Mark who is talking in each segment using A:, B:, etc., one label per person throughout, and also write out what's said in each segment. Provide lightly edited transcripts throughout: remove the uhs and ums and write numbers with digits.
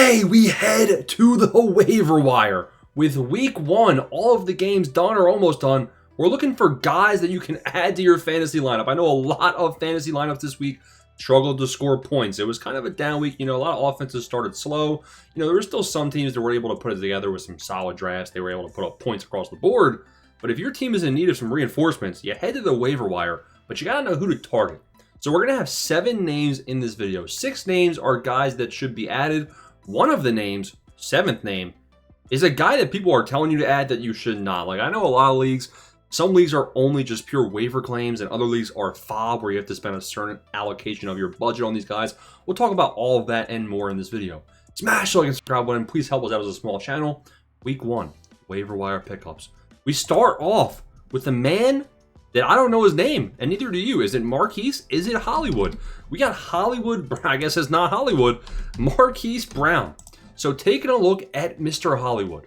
A: Today we head to the waiver wire. With week 1, all of the games done or almost done, we're looking for guys that you can add to your fantasy lineup. I know a lot of fantasy lineups this week struggled to score points. It was kind of a down week. A lot of offenses started slow. There were still some teams that were able to put it together with some solid drafts. They were able to put up points across the board. But if your team is in need of some reinforcements, you head to the waiver wire, but you got to know who to target. So we're going to have 7 names in this video. 6 names are guys that should be added. One of the names, 7th name, is a guy that people are telling you to add that you should not. Like, I know a lot of leagues, some leagues are only just pure waiver claims, and other leagues are FAAB, where you have to spend a certain allocation of your budget on these guys. We'll talk about all of that and more in this video. Smash the like and subscribe button. Please help us out as a small channel. Week 1, waiver wire pickups. We start off with a man that I don't know his name, and neither do you. Is it Marquise? Is it Hollywood? We got Hollywood, I guess it's not Hollywood, Marquise Brown. So taking a look at Mr. Hollywood.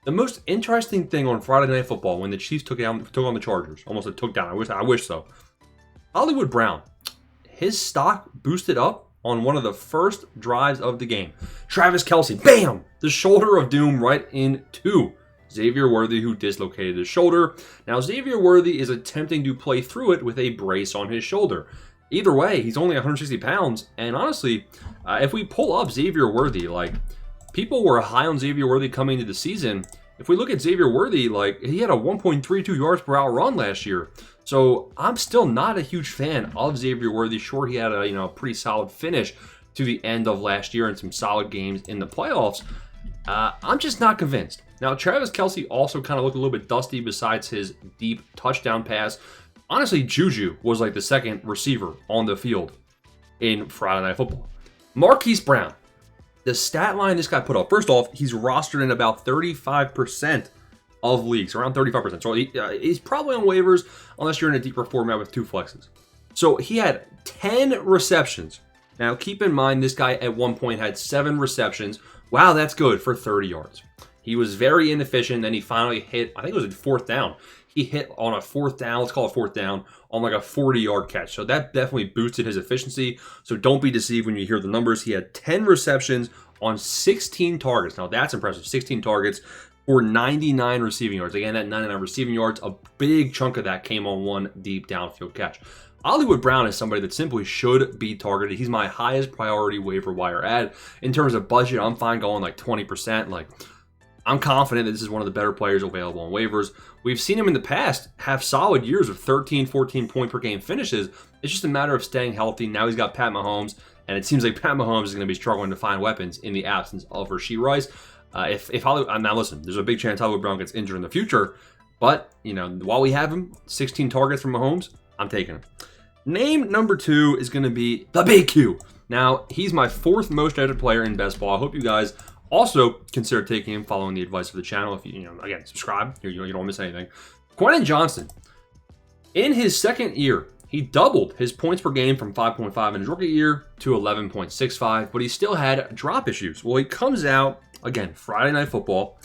A: The most interesting thing on Friday Night Football when the Chiefs took on the Chargers, almost a took down, I wish so. Hollywood Brown, his stock boosted up on one of the first drives of the game. Travis Kelce, bam! The shoulder of doom right into Xavier Worthy, who dislocated his shoulder. Now, Xavier Worthy is attempting to play through it with a brace on his shoulder. Either way, he's only 160 pounds, and honestly, if we pull up Xavier Worthy, people were high on Xavier Worthy coming into the season. If we look at Xavier Worthy, he had a 1.32 yards per hour run last year. So I'm still not a huge fan of Xavier Worthy. Sure, he had a pretty solid finish to the end of last year and some solid games in the playoffs. I'm just not convinced. Now, Travis Kelce also kind of looked a little bit dusty besides his deep touchdown pass. Honestly, Juju was like the second receiver on the field in Friday Night Football. Marquise Brown, the stat line this guy put up. First off, he's rostered in about 35% of leagues, around 35%. So he's probably on waivers unless you're in a deeper format with 2 flexes. So he had 10 receptions. Now, keep in mind, this guy at one point had 7 receptions. Wow, that's good for 30 yards. He was very inefficient. Then he finally hit, I think it was a 4th down. He hit on a 4th down, let's call it 4th down, on like a 40-yard catch. So that definitely boosted his efficiency. So don't be deceived when you hear the numbers. He had 10 receptions on 16 targets. Now that's impressive. 16 targets for 99 receiving yards. Again, that 99 receiving yards, a big chunk of that came on one deep downfield catch. Hollywood Brown is somebody that simply should be targeted. He's my highest priority waiver wire add. In terms of budget, I'm fine going like 20%. I'm confident that this is one of the better players available on waivers. We've seen him in the past have solid years of 13, 14 point per game finishes. It's just a matter of staying healthy. Now he's got Pat Mahomes, and it seems like Pat Mahomes is going to be struggling to find weapons in the absence of Rashee Rice. If Hollywood, now listen, there's a big chance Hollywood Brown gets injured in the future, but while we have him, 16 targets from Mahomes, I'm taking him. Name number 2 is going to be the Big Q. Now, he's my 4th most drafted player in best ball. I hope you guys also consider taking him, following the advice of the channel. If you again, subscribe, you don't miss anything. Quentin Johnston, in his 2nd year, he doubled his points per game from 5.5 in his rookie year to 11.65, but he still had drop issues. Well, he comes out, again, Friday Night Football.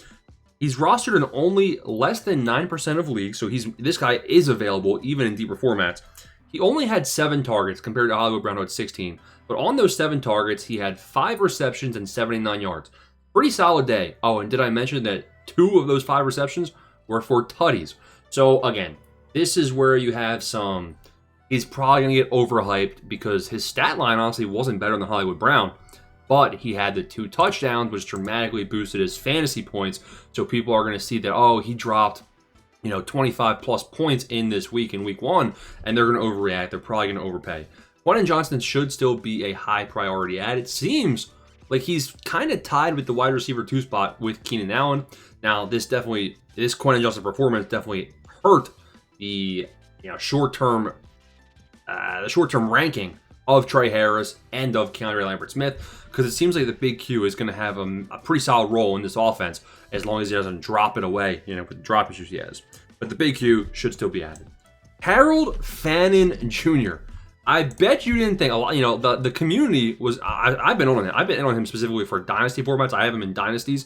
A: He's rostered in only less than 9% of leagues, so this guy is available even in deeper formats. He only had 7 targets compared to Hollywood Brown, who had 16. But on those 7 targets, he had 5 receptions and 79 yards. Pretty solid day. Oh, and did I mention that 2 of those 5 receptions were for tutties? So again, this is where you have he's probably going to get overhyped because his stat line honestly wasn't better than Hollywood Brown. But he had the 2 touchdowns, which dramatically boosted his fantasy points. So people are going to see that, oh, he dropped 25 plus points in this week, in week 1, and they're going to overreact. They're probably going to overpay. Quentin Johnston should still be a high priority add. It seems like he's kind of tied with the wide receiver 2 spot with Keenan Allen. Now, this Quentin Johnston performance definitely hurt the short-term ranking of Trey Harris and of Keandre Lambert-Smith, because it seems like the Big Q is going to have a pretty solid role in this offense as long as he doesn't drop it away, with the drop issues he has. But the Big Q should still be added. Harold Fannin Jr. I bet you didn't think a lot. The community was. I've been on him. I've been on him specifically for dynasty formats. I have him in dynasties,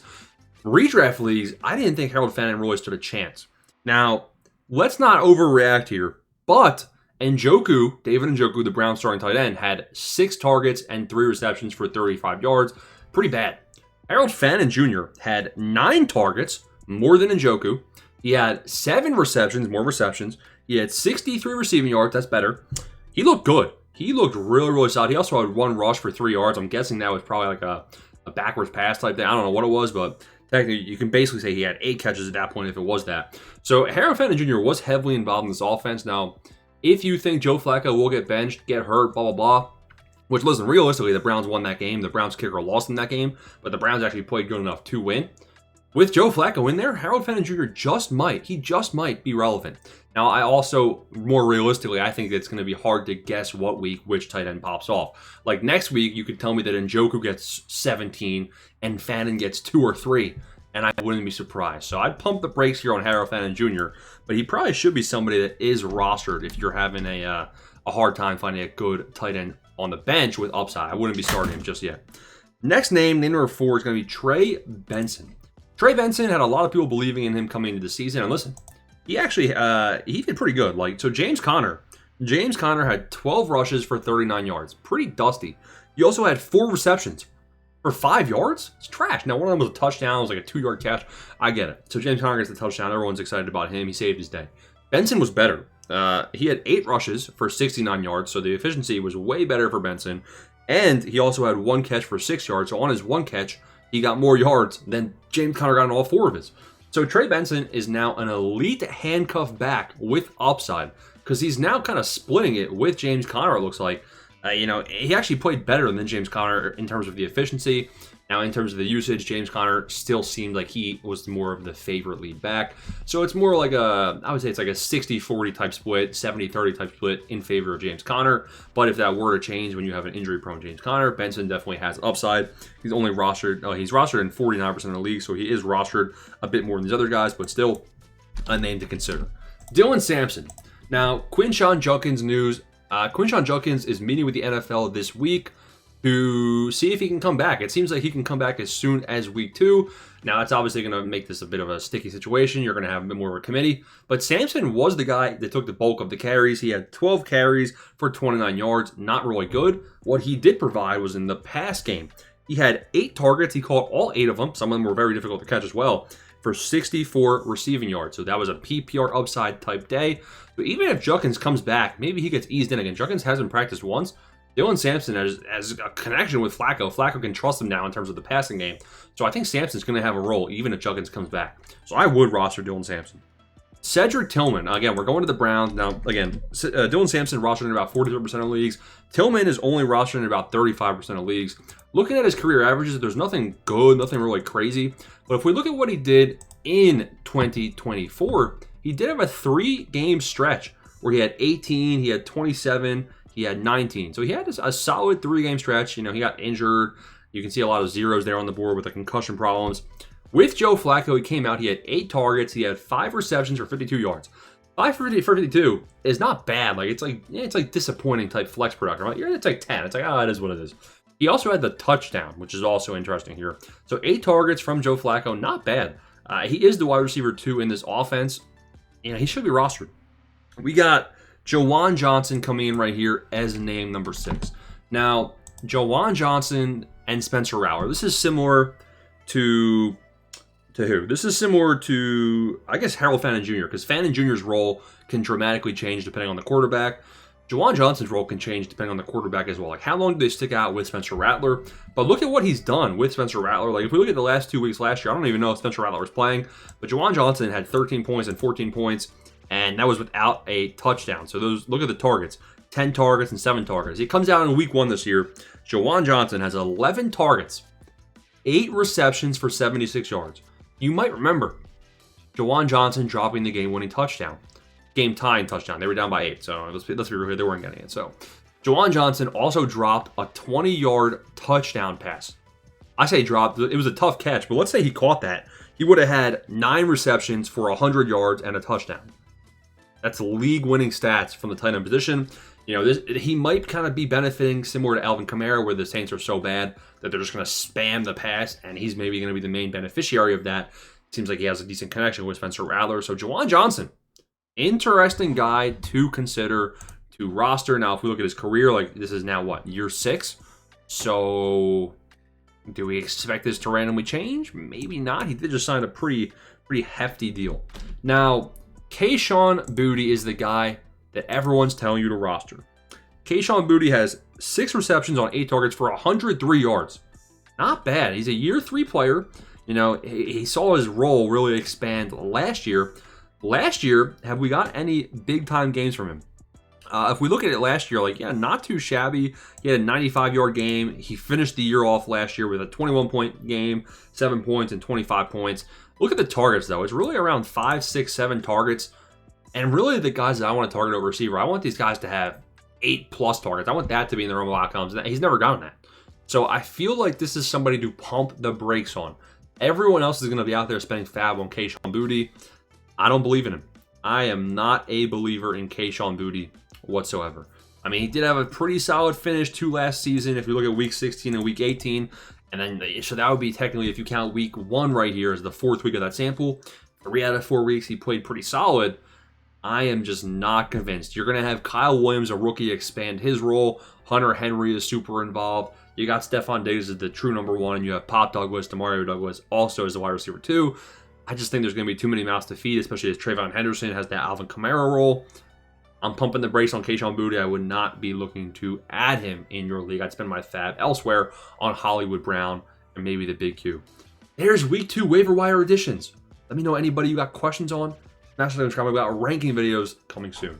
A: redraft leagues. I didn't think Harold Fannin really stood a chance. Now, let's not overreact here. But David Njoku, the Browns starting tight end, had 6 targets and 3 receptions for 35 yards. Pretty bad. Harold Fannin Jr. had 9 targets, more than Njoku. He had 7 receptions, more receptions. He had 63 receiving yards. That's better. He looked good. He looked really, really solid. He also had 1 rush for 3 yards. I'm guessing that was probably like a backwards pass type thing. I don't know what it was, but technically you can basically say he had 8 catches at that point if it was that. So Harold Fannin Jr. was heavily involved in this offense. Now, if you think Joe Flacco will get benched, get hurt, blah, blah, blah, which, listen, realistically, the Browns won that game. The Browns kicker lost in that game, but the Browns actually played good enough to win. With Joe Flacco in there, Harold Fannin Jr. just might be relevant. Now, I also, more realistically, I think it's going to be hard to guess what week which tight end pops off. Like next week, you could tell me that Njoku gets 17 and Fannin gets 2 or 3, and I wouldn't be surprised. So I'd pump the brakes here on Harold Fannin Jr., but he probably should be somebody that is rostered if you're having a hard time finding a good tight end on the bench with upside. I wouldn't be starting him just yet. Next name number 4, is going to be Trey Benson. Trey Benson had a lot of people believing in him coming into the season, and listen, he actually he did pretty good. Like, so James Conner had 12 rushes for 39 yards, pretty dusty. He also had 4 receptions for 5 yards. It's trash. Now, one of them was a touchdown. It was like a 2-yard catch. I get it. So James Conner gets the touchdown. Everyone's excited about him. He saved his day. Benson was better. He had 8 rushes for 69 yards, so the efficiency was way better for Benson. And he also had 1 catch for 6 yards. So on his 1 catch, he got more yards than James Conner got on all 4 of his. So Trey Benson is now an elite handcuff back with upside because he's now kind of splitting it with James Conner, it looks like. He actually played better than James Conner in terms of the efficiency. Now, in terms of the usage, James Conner still seemed like he was more of the favorite lead back. So it's more like I would say it's like a 60-40 type split, 70-30 type split in favor of James Conner. But if that were to change when you have an injury-prone James Conner, Benson definitely has upside. He's only rostered, he's rostered in 49% of the league, so he is rostered a bit more than these other guys, but still a name to consider. Dylan Sampson. Now, Quinshon Judkins news. Quinshon Judkins is meeting with the NFL this week to see if he can come back. It seems like he can come back as soon as week 2. Now, that's obviously going to make this a bit of a sticky situation. You're going to have a bit more of a committee. But Sampson was the guy that took the bulk of the carries. He had 12 carries for 29 yards. Not really good. What he did provide was in the pass game. He had 8 targets. He caught all 8 of them. Some of them were very difficult to catch as well, for 64 receiving yards. So that was a PPR upside type day. But even if Judkins comes back, maybe he gets eased in again. Judkins hasn't practiced once. Dylan Sampson has a connection with Flacco. Flacco can trust him now in terms of the passing game. So I think Sampson's going to have a role even if Judkins comes back. So I would roster Dylan Sampson. Cedric Tillman. Again, we're going to the Browns. Now, again, Dylan Sampson rostered in about 43% of leagues. Tillman is only rostered in about 35% of leagues. Looking at his career averages, there's nothing good, nothing really crazy. But if we look at what he did in 2024, he did have a 3-game stretch where he had 18, he had 27, he had 19. So he had a solid 3-game stretch. He got injured. You can see a lot of zeros there on the board with the concussion problems. With Joe Flacco, he came out, he had 8 targets, he had 5 receptions for 52 yards. 5 for 52 is not bad. Like it's like disappointing type flex production. Right? It's like 10. It's like, it is what it is. He also had the touchdown, which is also interesting here. So 8 targets from Joe Flacco, not bad. He is the wide receiver 2 in this offense. He should be rostered. We got Jawan Johnson coming in right here as name number 6. Now, Jawan Johnson and Spencer Rattler. This is similar to who? This is similar to, I guess, Harold Fannin Jr., because Fannin Jr.'s role can dramatically change depending on the quarterback. Jawan Johnson's role can change depending on the quarterback as well. Like, how long do they stick out with Spencer Rattler? But look at what he's done with Spencer Rattler. Like, if we look at the last 2 weeks last year, I don't even know if Spencer Rattler was playing, but Jawan Johnson had 13 points and 14 points, and that was without a touchdown. So look at the targets. 10 targets and 7 targets. He comes out in week 1 this year. Jawan Johnson has 11 targets, 8 receptions for 76 yards. You might remember Jawan Johnson dropping the game-winning touchdown. Game-tying touchdown. They were down by 8, so let's be real here. They weren't getting it. So Jawan Johnson also dropped a 20-yard touchdown pass. I say dropped. It was a tough catch, but let's say he caught that. He would have had 9 receptions for 100 yards and a touchdown. That's league-winning stats from the tight end position. He might kind of be benefiting similar to Alvin Kamara, where the Saints are so bad that they're just going to spam the pass, and he's maybe going to be the main beneficiary of that. Seems like he has a decent connection with Spencer Rattler. So Jawan Johnson, interesting guy to consider to roster. Now, if we look at his career, like this is now what, year 6? So Do we expect this to randomly change? Maybe not. He did just sign a pretty hefty deal. Now, Kayshon Boutte is the guy that everyone's telling you to roster. Kayshon Boutte has 6 receptions on 8 targets for 103 yards. Not bad. He's a year 3 player. You know, he saw his role really expand last year. Last year, have we got any big-time games from him? If we look at it last year, like, yeah, not too shabby. He had a 95-yard game. He finished the year off last year with a 21-point game, 7 points, and 25 points. Look at the targets, though. It's really around 5, 6, 7 targets. And really, the guys that I want to target over receiver, I want these guys to have 8+ targets. I want that to be in the realm of outcomes. He's never gotten that. So I feel like this is somebody to pump the brakes on. Everyone else is going to be out there spending FAAB on Kayshon Boutte. I don't believe in him. I am not a believer in Kayshon Boutte whatsoever. I mean, he did have a pretty solid finish to last season if you look at week 16 and week 18. And then, so that would be technically, if you count week 1 right here as the 4th week of that sample, 3 out of 4 weeks he played pretty solid. I am just not convinced. You're going to have Kyle Williams, a rookie, expand his role. Hunter Henry is super involved. You got Stephon Diggs as the true number 1, and you have Pop Douglas, Demario Douglas also as the wide receiver 2. I just think there's going to be too many mouths to feed, especially as Trayvon Henderson has that Alvin Kamara role. I'm pumping the brakes on Kayshon Boutte. I would not be looking to add him in your league. I'd spend my FAAB elsewhere on Hollywood Brown and maybe the Big Q. There's week 2 waiver wire additions. Let me know anybody you got questions on. Smash the subscribe. We got ranking videos coming soon.